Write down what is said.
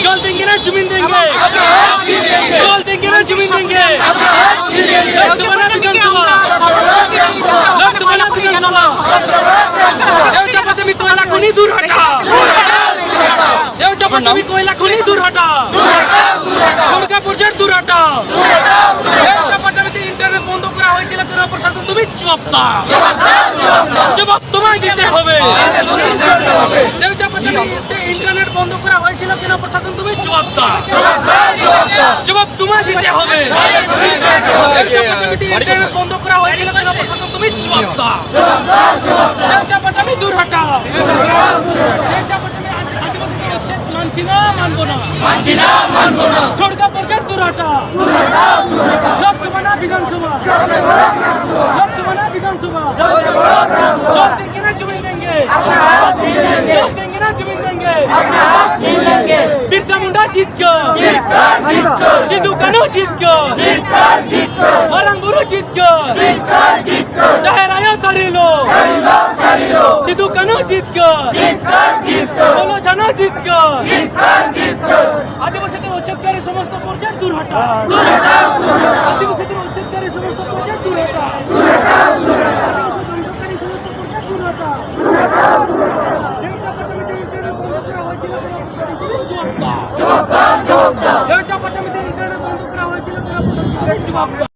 जल देंगे ना जमीन देंगे, जल देंगे ना जमीन देंगे। लोकसभा विधानसभा, लोकसभा विधानसभा। देवचा पश्चिमी कोयला खनि दूर हटा, देवचा पश्चिमी कोयला खनि दूर हटा, दुर्गा प्रोजेक्ट दूर हटा। देवचा पश्चिमी इंटरनेट बंद करा হয়েছিল কেন প্রশাসন তুমি জবাব তোমায় দিতে হবে। দেবচা পশ্চিমে ইন্টারনেট বন্ধ করা হয়েছিল কেন প্রশাসন তুমি জবাব তোমায় দিতে হবে। দেবচা পশ্চিমে ইন্টারনেট বন্ধ করা হয়েছিল কেন প্রশাসন তুমি জবাব দেবচা পশ্চিমে দূর হটা। দেবচা পশ্চিমে আদিবাসীদের উচ্ছেদ মানছি না, মানবো না, মানছি না, মানবো না। ঠোড়কা পর্যায়ে দূর হটা। লোকসভা না বিধানসভা, लोकसभा ना विधानसभा। जल देंगे ना जमीन देंगे, जल देंगे ना जमीन देंगे। बिरसा मुंडा जीत गया, सिद्धू कान्हू जीत गया, मारंगुरु जीत गया, जाहिर आया सारी लो, सिद्धू कान्हू जीत गया, बोलो जाना जीत गया। आदिवासीদের উচ্ছেদকারী সমস্ত পর্যায় দূর হটা, আদিবাসীদের উচ্ছেদকারী সমস্ত পর্যায় দূর হটা, জবাব দাও।